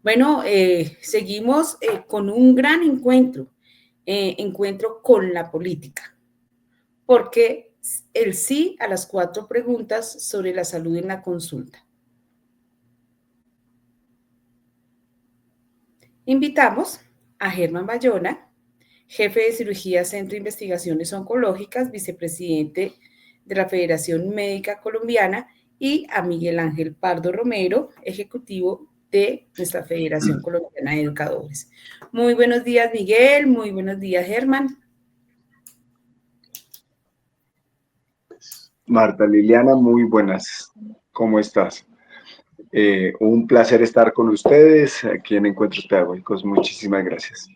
Bueno, seguimos con un gran encuentro con la política, porque el sí a las 4 preguntas sobre la salud en la consulta. Invitamos a Germán Bayona, jefe de cirugía Centro de Investigaciones Oncológicas, vicepresidente de la Federación Médica Colombiana, y a Miguel Ángel Pardo Romero, ejecutivo de nuestra Federación Colombiana de Educadores. Muy buenos días, Miguel. Muy buenos días, Germán. Marta Liliana, muy buenas. ¿Cómo estás? Un placer estar con ustedes aquí en Encuentros Pedagógicos. Muchísimas gracias.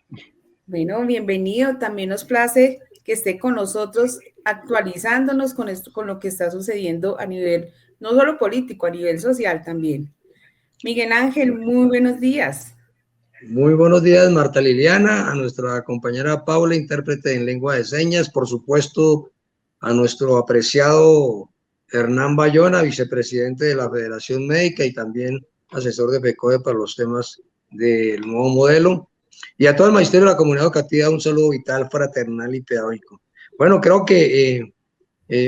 Bueno, bienvenido. También nos place que esté con nosotros actualizándonos con esto, con lo que está sucediendo a nivel, no solo político, a nivel social también. Miguel Ángel, muy buenos días. Muy buenos días, Marta Liliana, a nuestra compañera Paula, intérprete en lengua de señas, por supuesto, a nuestro apreciado Hernán Bayona, vicepresidente de la Federación Médica y también asesor de FECODE para los temas del nuevo modelo, y a todo el magisterio de la comunidad educativa, un saludo vital, fraternal y pedagógico. Bueno, creo que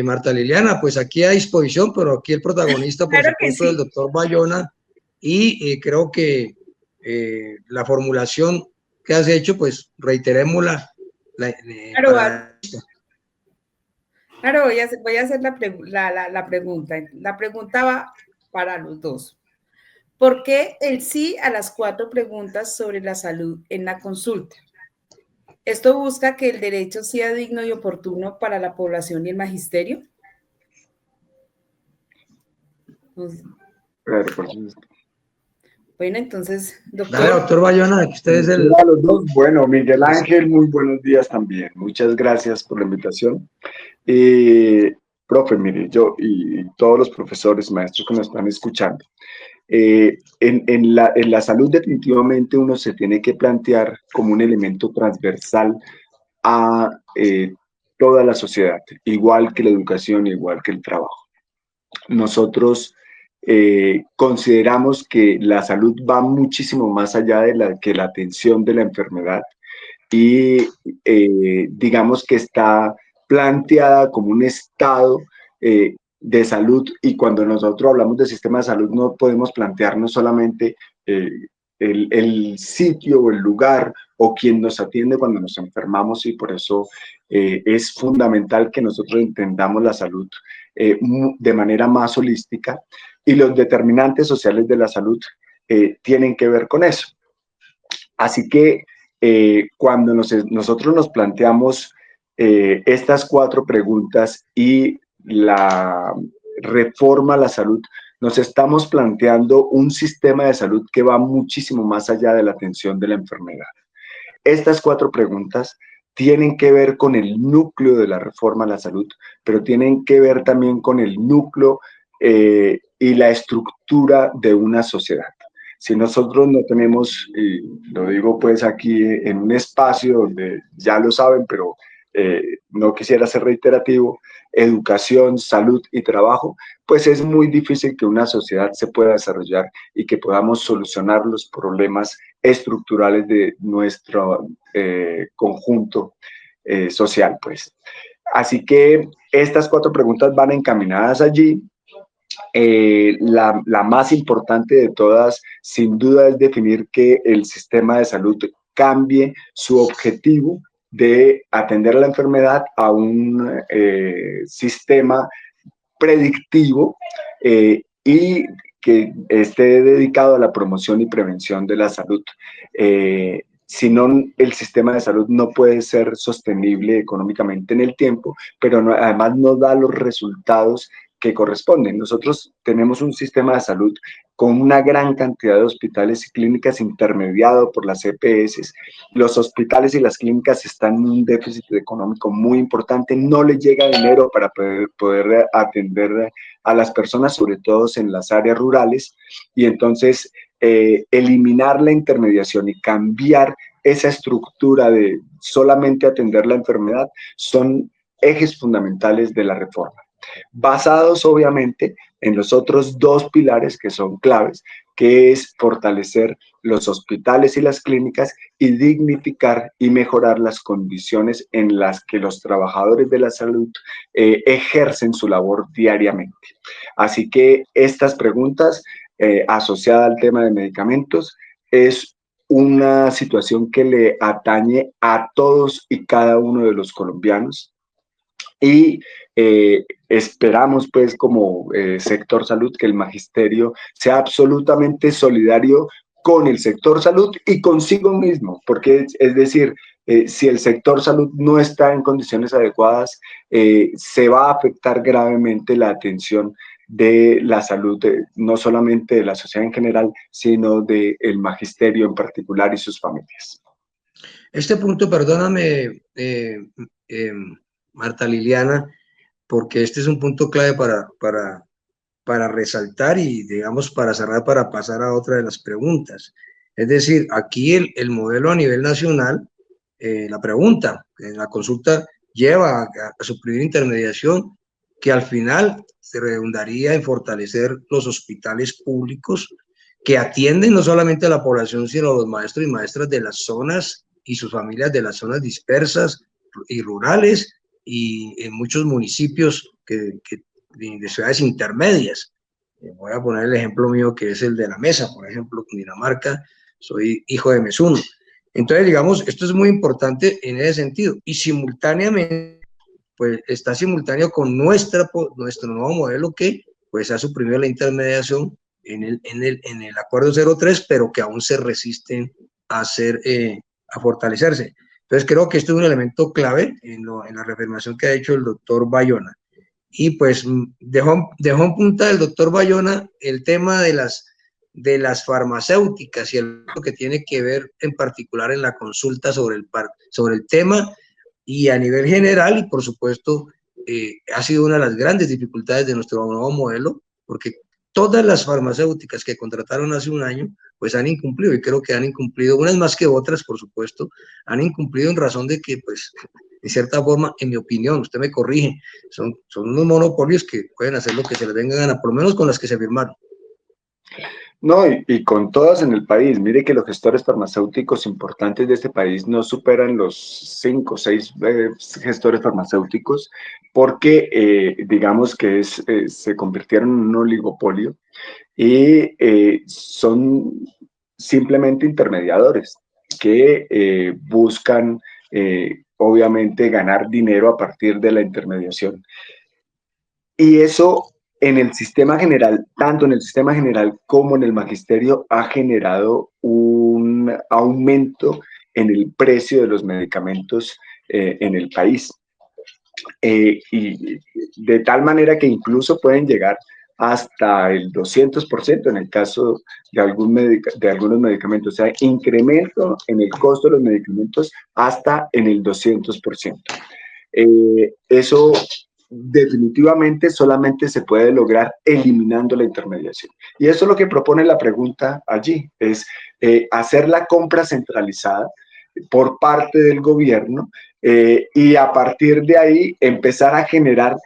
Marta Liliana, pues aquí a disposición, pero aquí el protagonista, por Claro que supuesto, sí. del doctor Bayona, y creo que la formulación que has hecho, pues reiterémosla. Claro, voy a hacer la pregunta. La pregunta va para los dos. ¿Por qué el sí a las 4 preguntas sobre la salud en la consulta? ¿Esto busca que el derecho sea digno y oportuno para la población y el magisterio? Claro, por supuesto. Bueno, entonces, doctor. Dale, doctor Bayona, que usted es el... Los dos. Bueno, Miguel Ángel, muy buenos días también. Muchas gracias por la invitación. Profe, mire, yo y todos los profesores, maestros que nos están escuchando, en la salud definitivamente uno se tiene que plantear como un elemento transversal a toda la sociedad, igual que la educación, igual que el trabajo. Nosotros consideramos que la salud va muchísimo más allá de que la atención de la enfermedad y digamos que está planteada como un estado de salud, y cuando nosotros hablamos del sistema de salud no podemos plantearnos solamente el sitio o el lugar o quien nos atiende cuando nos enfermamos, y por eso es fundamental que nosotros entendamos la salud de manera más holística, y los determinantes sociales de la salud tienen que ver con eso. Así que cuando nosotros nos planteamos estas 4 preguntas y la reforma a la salud, nos estamos planteando un sistema de salud que va muchísimo más allá de la atención de la enfermedad. Estas 4 preguntas tienen que ver con el núcleo de la reforma a la salud, pero tienen que ver también con el núcleo y la estructura de una sociedad. Si nosotros no tenemos, y lo digo pues aquí en un espacio donde ya lo saben, pero no quisiera ser reiterativo, educación, salud y trabajo, pues es muy difícil que una sociedad se pueda desarrollar y que podamos solucionar los problemas estructurales de nuestro conjunto social, pues. Así que estas 4 preguntas van encaminadas allí. La más importante de todas, sin duda, es definir que el sistema de salud cambie su objetivo de atender la enfermedad a un sistema predictivo y que esté dedicado a la promoción y prevención de la salud. Si no, el sistema de salud no puede ser sostenible económicamente en el tiempo, pero además no da los resultados que corresponden. Nosotros tenemos un sistema de salud con una gran cantidad de hospitales y clínicas intermediado por las EPS. Los hospitales y las clínicas están en un déficit económico muy importante, no les llega dinero para poder atender a las personas, sobre todo en las áreas rurales, y entonces eliminar la intermediación y cambiar esa estructura de solamente atender la enfermedad son ejes fundamentales de la reforma. basados obviamente en los otros dos pilares que son claves, que es fortalecer los hospitales y las clínicas y dignificar y mejorar las condiciones en las que los trabajadores de la salud ejercen su labor diariamente. Así que estas preguntas asociadas al tema de medicamentos es una situación que le atañe a todos y cada uno de los colombianos y esperamos pues como sector salud que el magisterio sea absolutamente solidario con el sector salud y consigo mismo, porque es decir, si el sector salud no está en condiciones adecuadas, se va a afectar gravemente la atención de la salud, no solamente de la sociedad en general, sino del magisterio en particular y sus familias. Este punto, perdóname, Marta Liliana, porque este es un punto clave para resaltar y, digamos, para cerrar, para pasar a otra de las preguntas. Es decir, aquí el modelo a nivel nacional, la pregunta en la consulta lleva a suprimir intermediación, que al final se redundaría en fortalecer los hospitales públicos que atienden no solamente a la población, sino a los maestros y maestras de las zonas y sus familias de las zonas dispersas y rurales y en muchos municipios de ciudades intermedias. Voy a poner el ejemplo mío, que es el de La Mesa, por ejemplo, Cundinamarca. Soy hijo de Mesuno. Entonces, digamos, esto es muy importante en ese sentido. Y simultáneamente, pues está simultáneo con nuestro nuevo modelo que pues ha suprimido la intermediación en el acuerdo 03, pero que aún se resisten a a fortalecerse. Entonces, creo que esto es un elemento clave en la reafirmación que ha hecho el doctor Bayona. Y pues dejó en punta el doctor Bayona el tema de las farmacéuticas y lo que tiene que ver en particular en la consulta sobre el tema y a nivel general, y por supuesto ha sido una de las grandes dificultades de nuestro nuevo modelo, porque todas las farmacéuticas que contrataron hace un año pues han incumplido, y creo que han incumplido, unas más que otras por supuesto, han incumplido en razón de que pues de cierta forma, en mi opinión, usted me corrige, son unos monopolios que pueden hacer lo que se les venga a gana, por lo menos con las que se firmaron. No, y con todas en el país. Mire que los gestores farmacéuticos importantes de este país no superan los 5 o 6 gestores farmacéuticos porque digamos que se convirtieron en un oligopolio y son simplemente intermediadores que buscan obviamente ganar dinero a partir de la intermediación. Y eso en el sistema general, tanto en el sistema general como en el magisterio, ha generado un aumento en el precio de los medicamentos en el país. Y de tal manera que incluso pueden llegar hasta el 200% en el caso de algunos medicamentos. O sea, incremento en el costo de los medicamentos hasta en el 200%. Eso definitivamente solamente se puede lograr eliminando la intermediación. Y eso es lo que propone la pregunta allí, es hacer la compra centralizada por parte del gobierno y a partir de ahí empezar a generar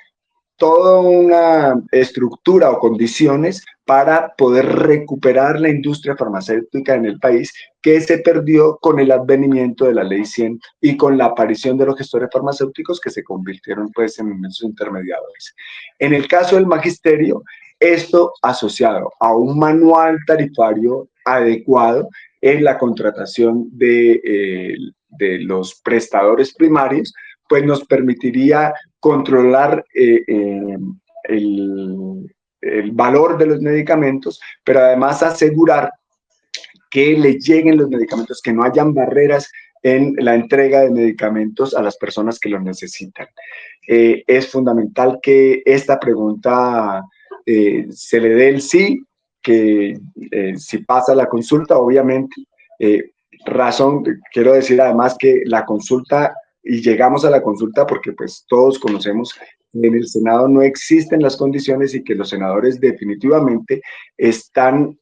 toda una estructura o condiciones para poder recuperar la industria farmacéutica en el país que se perdió con el advenimiento de la Ley 100 y con la aparición de los gestores farmacéuticos que se convirtieron pues en esos intermediadores. En el caso del magisterio, esto asociado a un manual tarifario adecuado en la contratación de los prestadores primarios, pues nos permitiría controlar el valor de los medicamentos, pero además asegurar que le lleguen los medicamentos, que no hayan barreras en la entrega de medicamentos a las personas que los necesitan. Es fundamental que esta pregunta se le dé el sí, que si pasa la consulta, obviamente, quiero decir además que la consulta, y llegamos a la consulta porque pues todos conocemos que en el Senado no existen las condiciones y que los senadores definitivamente están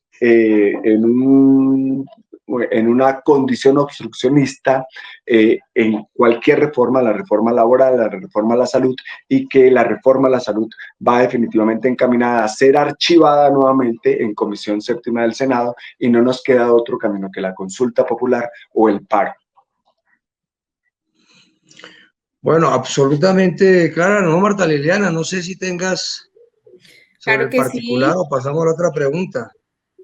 en una condición obstruccionista en cualquier reforma, la reforma laboral, la reforma a la salud, y que la reforma a la salud va definitivamente encaminada a ser archivada nuevamente en Comisión Séptima del Senado, y no nos queda otro camino que la consulta popular o el paro. Bueno, absolutamente clara, ¿no, Marta Liliana? No sé si tengas sobre Claro el que particular sí. o pasamos a la otra pregunta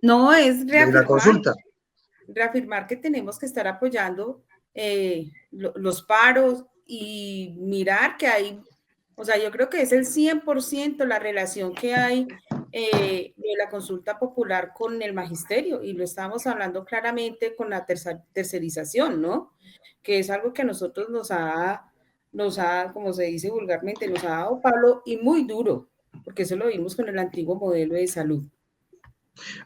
No, es de la consulta. reafirmar que tenemos que estar apoyando los paros y mirar que hay, o sea, yo creo que es el 100% la relación que hay de la consulta popular con el magisterio, y lo estamos hablando claramente con la tercerización, ¿no? Que es algo que a nosotros nos ha, como se dice vulgarmente, nos ha dado palo y muy duro, porque eso lo vimos con el antiguo modelo de salud.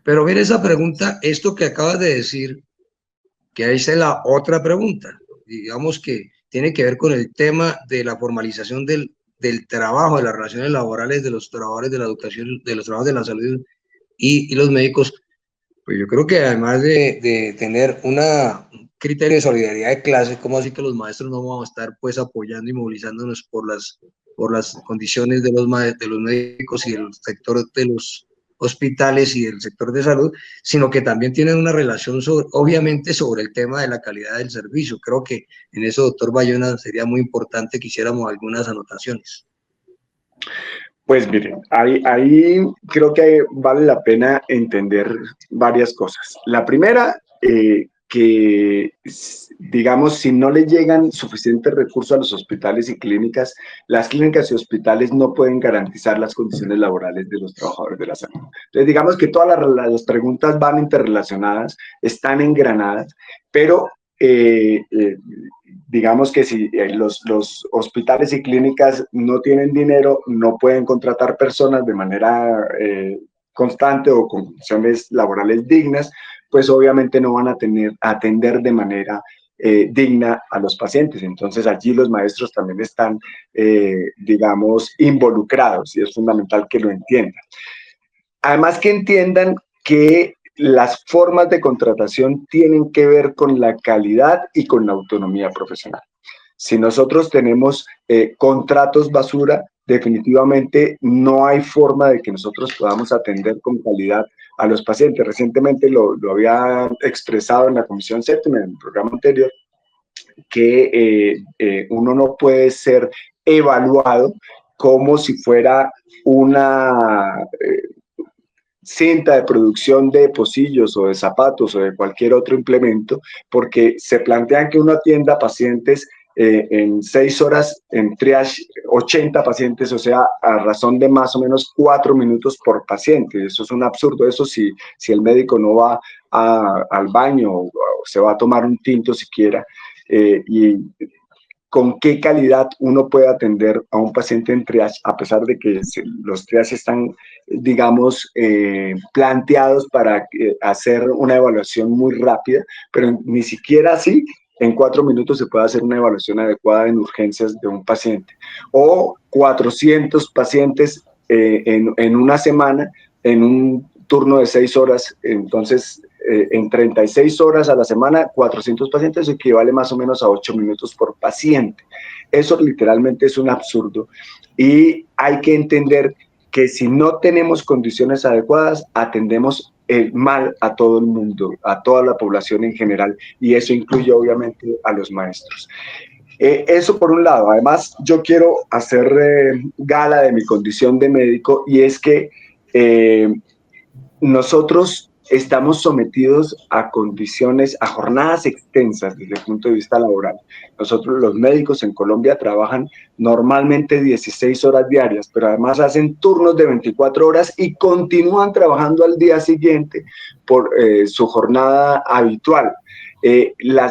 Pero mire esa pregunta, esto que acabas de decir, que ahí está la otra pregunta, digamos que tiene que ver con el tema de la formalización del trabajo, de las relaciones laborales de los trabajadores de la educación, de los trabajadores de la salud y los médicos. Pues yo creo que además de tener un criterio de solidaridad de clase, ¿cómo así que los maestros no vamos a estar pues apoyando y movilizándonos por las condiciones de de los médicos y del sector de los hospitales y del sector de salud, sino que también tienen una relación obviamente sobre el tema de la calidad del servicio? Creo que en eso, doctor Bayona, sería muy importante que hiciéramos algunas anotaciones. Pues miren, ahí creo que vale la pena entender varias cosas. La primera, que digamos, si no le llegan suficientes recursos a los hospitales y clínicas, las clínicas y hospitales no pueden garantizar las condiciones laborales de los trabajadores de la salud. Entonces, digamos que todas las preguntas van interrelacionadas, están engranadas, pero digamos que si los hospitales y clínicas no tienen dinero, no pueden contratar personas de manera constante o con condiciones laborales dignas, pues obviamente no van a atender de manera digna a los pacientes. Entonces allí los maestros también están, digamos, involucrados, y es fundamental que lo entiendan. Además, que entiendan que las formas de contratación tienen que ver con la calidad y con la autonomía profesional. Si nosotros tenemos contratos basura, definitivamente no hay forma de que nosotros podamos atender con calidad a los pacientes. Recientemente lo había expresado en la Comisión Séptima, en el programa anterior, que uno no puede ser evaluado como si fuera una cinta de producción de pocillos o de zapatos o de cualquier otro implemento, porque se plantean que uno atienda pacientes en 6 horas, en triage 80 pacientes, o sea, a razón de más o menos 4 minutos por paciente. Eso es un absurdo. Eso si el médico no va al baño o se va a tomar un tinto siquiera. Y con qué calidad uno puede atender a un paciente en triage, a pesar de que los triages están, digamos, planteados para hacer una evaluación muy rápida, pero ni siquiera así en 4 minutos se puede hacer una evaluación adecuada en urgencias de un paciente. O 400 pacientes en una semana, en un turno de 6 horas, entonces en 36 horas a la semana, 400 pacientes equivale más o menos a 8 minutos por paciente. Eso literalmente es un absurdo, y hay que entender que si no tenemos condiciones adecuadas, atendemos mal a todo el mundo, a toda la población en general, y eso incluye obviamente a los maestros. Eso por un lado. Además, yo quiero hacer gala de mi condición de médico, y es que nosotros estamos sometidos a condiciones, a jornadas extensas desde el punto de vista laboral. Nosotros los médicos en Colombia trabajan normalmente 16 horas diarias, pero además hacen turnos de 24 horas y continúan trabajando al día siguiente por su jornada habitual.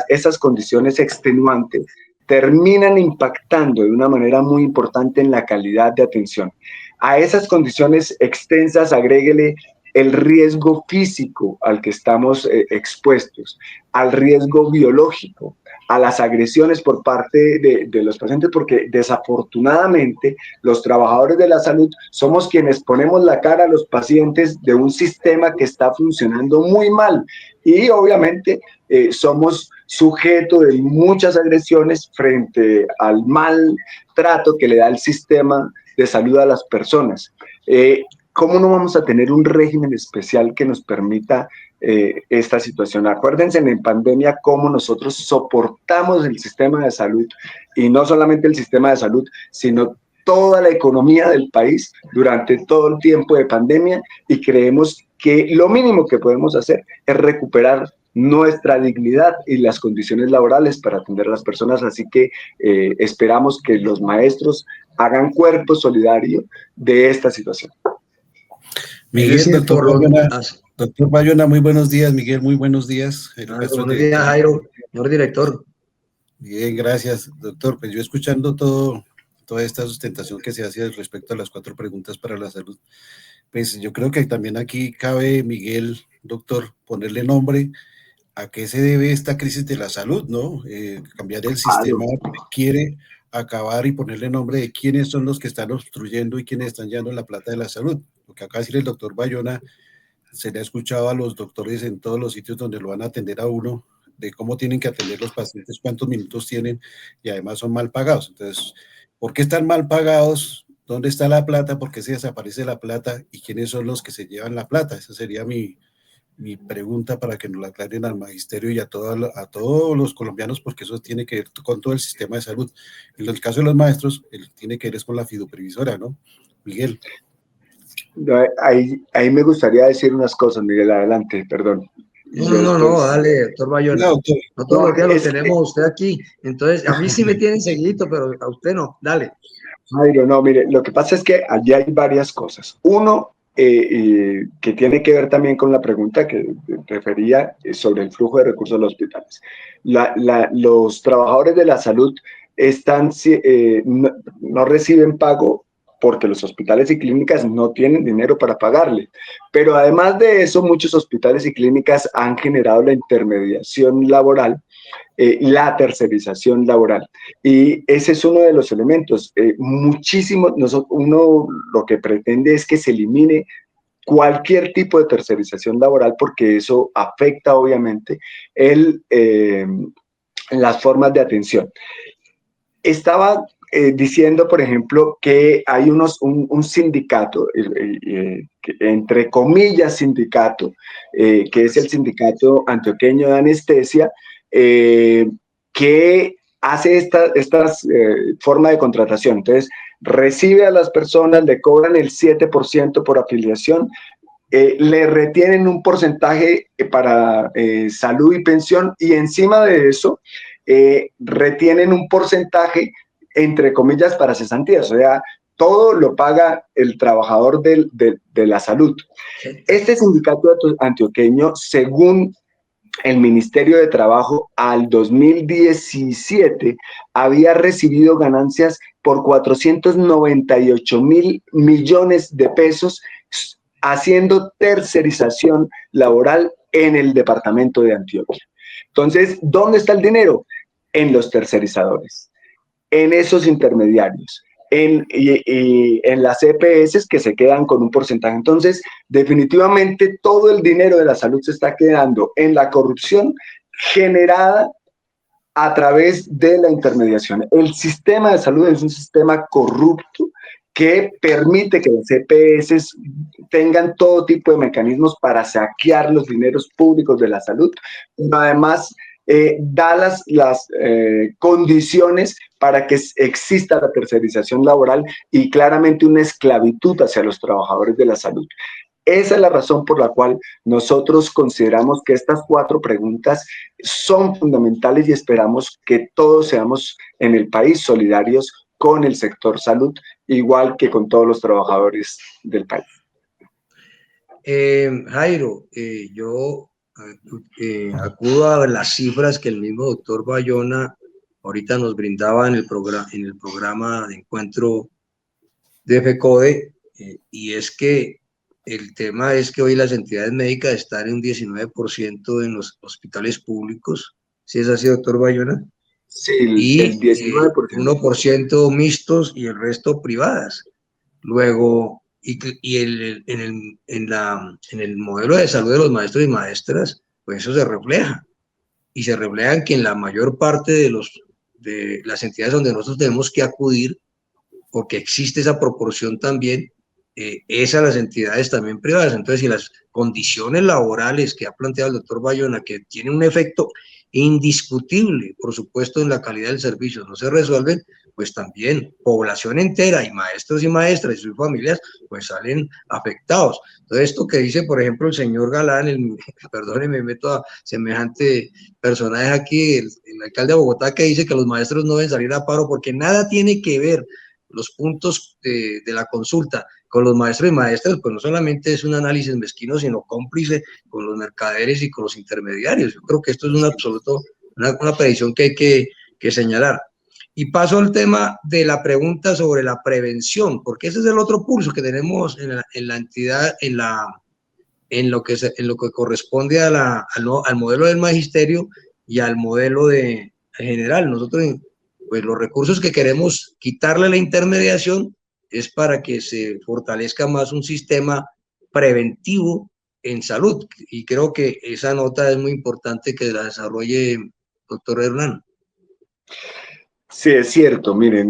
Esas condiciones extenuantes terminan impactando de una manera muy importante en la calidad de atención. A esas condiciones extensas agréguele el riesgo físico al que estamos expuestos, al riesgo biológico, a las agresiones por parte de los pacientes, porque desafortunadamente los trabajadores de la salud somos quienes ponemos la cara a los pacientes de un sistema que está funcionando muy mal y obviamente somos sujeto de muchas agresiones frente al mal trato que le da el sistema de salud a las personas. ¿Cómo no vamos a tener un régimen especial que nos permita esta situación? Acuérdense en pandemia cómo nosotros soportamos el sistema de salud, y no solamente el sistema de salud, sino toda la economía del país durante todo el tiempo de pandemia, y creemos que lo mínimo que podemos hacer es recuperar nuestra dignidad y las condiciones laborales para atender a las personas. Así que esperamos que los maestros hagan cuerpo solidario de esta situación. Miguel, doctor Bayona, muy buenos días. Miguel, muy buenos días. Buenos días, Jairo, señor director. Bien, gracias, doctor. Pues yo escuchando toda esta sustentación que se hace respecto a las 4 preguntas para la salud, pues yo creo que también aquí cabe, Miguel, doctor, ponerle nombre a qué se debe esta crisis de la salud, ¿no? Cambiar el sistema quiere acabar y ponerle nombre de quiénes son los que están obstruyendo y quiénes están llevando la plata de la salud. Lo que acaba de decir el doctor Bayona, se le ha escuchado a los doctores en todos los sitios donde lo van a atender a uno, de cómo tienen que atender los pacientes, cuántos minutos tienen, y además son mal pagados. Entonces, ¿por qué están mal pagados? ¿Dónde está la plata? ¿Por qué se desaparece la plata? ¿Y quiénes son los que se llevan la plata? Esa sería mi pregunta para que nos la aclaren al magisterio y a todos los colombianos, porque eso tiene que ver con todo el sistema de salud. En el caso de los maestros, tiene que ver con la fiduprevisora, ¿no? Miguel. Ahí me gustaría decir unas cosas, Miguel, adelante, perdón. No, dale, doctor Bayona. No, todos los días lo tenemos a usted aquí, entonces a mí sí me tienen seguido, pero a usted no, dale. Jairo, no, mire, lo que pasa es que allí hay varias cosas. Uno, que tiene que ver también con la pregunta que refería sobre el flujo de recursos de los hospitales. Los trabajadores de la salud no reciben pago porque los hospitales y clínicas no tienen dinero para pagarle. Pero además de eso, muchos hospitales y clínicas han generado la intermediación laboral, la tercerización laboral. Y ese es uno de los elementos. Uno lo que pretende es que se elimine cualquier tipo de tercerización laboral, porque eso afecta obviamente las formas de atención. Estaba diciendo, por ejemplo, que hay un sindicato, entre comillas sindicato, que es el Sindicato Antioqueño de Anestesia, que hace esta forma de contratación. Entonces, recibe a las personas, le cobran el 7% por afiliación, le retienen un porcentaje para salud y pensión, y encima de eso retienen un porcentaje, entre comillas, para cesantías. O sea, todo lo paga el trabajador de la salud. Este sindicato antioqueño, según el Ministerio de Trabajo, al 2017 había recibido ganancias por 498.000 millones de pesos, haciendo tercerización laboral en el departamento de Antioquia. Entonces, ¿dónde está el dinero? En los tercerizadores, en esos intermediarios, en las EPS que se quedan con un porcentaje. Entonces, definitivamente todo el dinero de la salud se está quedando en la corrupción generada a través de la intermediación. El sistema de salud es un sistema corrupto que permite que las EPS tengan todo tipo de mecanismos para saquear los dineros públicos de la salud, pero además da las condiciones para que exista la tercerización laboral y claramente una esclavitud hacia los trabajadores de la salud. Esa es la razón por la cual nosotros consideramos que estas 4 preguntas son fundamentales y esperamos que todos seamos en el país solidarios con el sector salud, igual que con todos los trabajadores del país. Jairo, yo acudo a las cifras que el mismo doctor Bayona ahorita nos brindaba en el programa de encuentro de FECODE, y es que el tema es que hoy las entidades médicas están en un 19% en los hospitales públicos, ¿sí es así, doctor Bayona? Sí, Y el 19%. 1% mixtos y el resto privadas. Luego, en el modelo de salud de los maestros y maestras, pues eso se refleja. Y se refleja en que en la mayor parte de las entidades donde nosotros tenemos que acudir, porque existe esa proporción también, es a las entidades también privadas. Entonces, si las condiciones laborales que ha planteado el doctor Bayona, que tienen un efecto indiscutible, por supuesto, en la calidad del servicio, no se resuelven, pues también población entera y maestros y maestras y sus familias, pues salen afectados. Entonces, esto que dice, por ejemplo, el señor Galán, perdónenme, me meto a semejante personaje aquí, el alcalde de Bogotá, que dice que los maestros no deben salir a paro porque nada tiene que ver los puntos de la consulta con los maestros y maestras, pues no solamente es un análisis mezquino, sino cómplice con los mercaderes y con los intermediarios. Yo creo que esto es una predicción que hay que señalar. Y paso al tema de la pregunta sobre la prevención, porque ese es el otro pulso que tenemos en la entidad, en lo que corresponde al modelo del magisterio y al modelo general. Nosotros, pues los recursos que queremos quitarle a la intermediación es para que se fortalezca más un sistema preventivo en salud. Y creo que esa nota es muy importante que la desarrolle doctor Hernán. Sí, es cierto. Miren,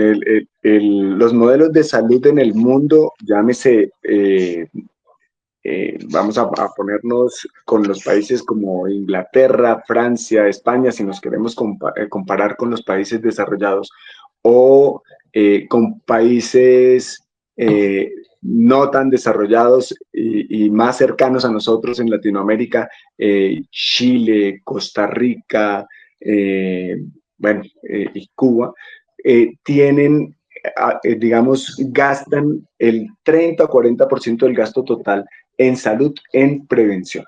los modelos de salud en el mundo, llámese, vamos a ponernos con los países como Inglaterra, Francia, España, si nos queremos comparar con los países desarrollados, o con países no tan desarrollados y más cercanos a nosotros en Latinoamérica, Chile, Costa Rica, y Cuba, tienen, digamos, gastan el 30 o 40% del gasto total en salud, en prevención.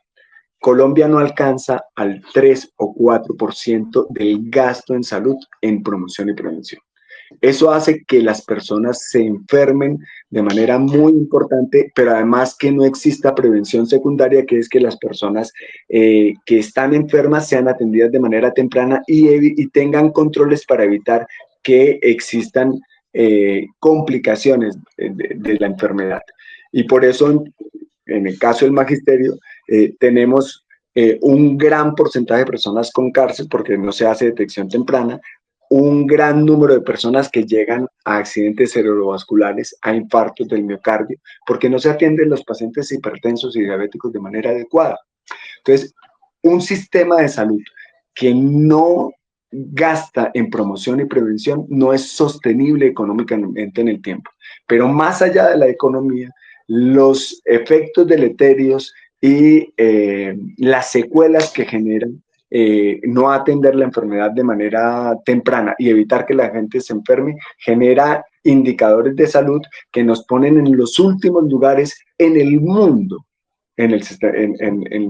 Colombia no alcanza al 3 o 4% del gasto en salud en promoción y prevención. Eso hace que las personas se enfermen de manera muy importante, pero además que no exista prevención secundaria, que es que las personas que están enfermas sean atendidas de manera temprana y tengan controles para evitar que existan complicaciones de la enfermedad. Y por eso, en el caso del magisterio, tenemos un gran porcentaje de personas con cáncer porque no se hace detección temprana, un gran número de personas que llegan a accidentes cerebrovasculares, a infartos del miocardio, porque no se atienden los pacientes hipertensos y diabéticos de manera adecuada. Entonces, un sistema de salud que no gasta en promoción y prevención no es sostenible económicamente en el tiempo. Pero más allá de la economía, los efectos deleterios y las secuelas que generan no atender la enfermedad de manera temprana y evitar que la gente se enferme, genera indicadores de salud que nos ponen en los últimos lugares en el mundo en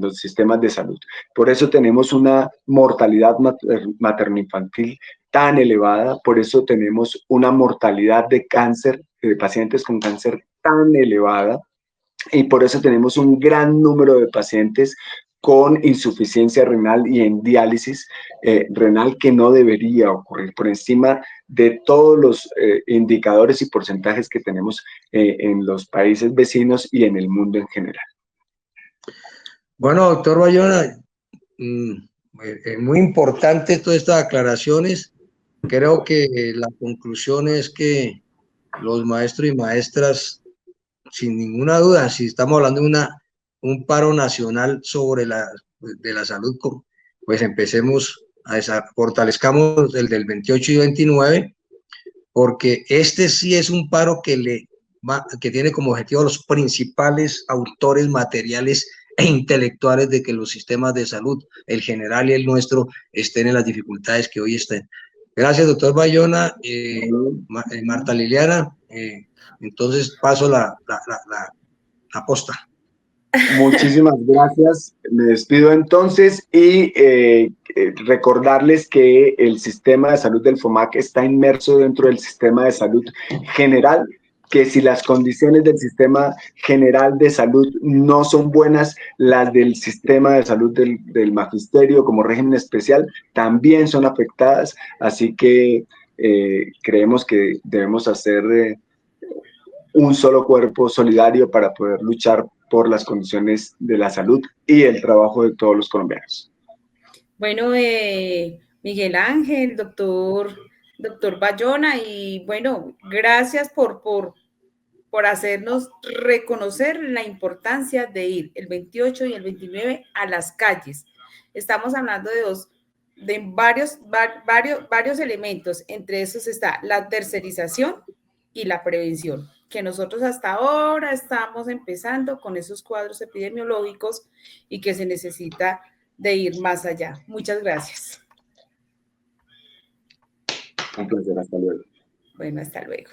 los sistemas de salud. Por eso tenemos una mortalidad materno-infantil tan elevada, por eso tenemos una mortalidad de cáncer, de pacientes con cáncer tan elevada, y por eso tenemos un gran número de pacientes con insuficiencia renal y en diálisis renal, que no debería ocurrir, por encima de todos los indicadores y porcentajes que tenemos en los países vecinos y en el mundo en general. Bueno, doctor Bayona, muy importante todas estas aclaraciones. Creo que la conclusión es que los maestros y maestras, sin ninguna duda, si estamos hablando de un paro nacional de la salud, pues empecemos fortalezcamos el del 28 y 29, porque este sí es un paro que tiene como objetivo a los principales autores materiales e intelectuales de que los sistemas de salud, el general y el nuestro, estén en las dificultades que hoy estén. Gracias, doctor Bayona. Marta Liliana, entonces paso la posta. Muchísimas gracias. Me despido entonces y recordarles que el sistema de salud del FOMAC está inmerso dentro del sistema de salud general que si las condiciones del sistema general de salud no son buenas, las del sistema de salud del magisterio como régimen especial también son afectadas, así que creemos que debemos hacer un solo cuerpo solidario para poder luchar por las condiciones de la salud y el trabajo de todos los colombianos. Bueno, Miguel Ángel, doctor Bayona, y bueno, gracias por hacernos reconocer la importancia de ir el 28 y el 29 a las calles. Estamos hablando de varios elementos, entre esos está la tercerización y la prevención, que nosotros hasta ahora estamos empezando con esos cuadros epidemiológicos y que se necesita de ir más allá. Muchas gracias. Un placer, hasta luego. Bueno, hasta luego.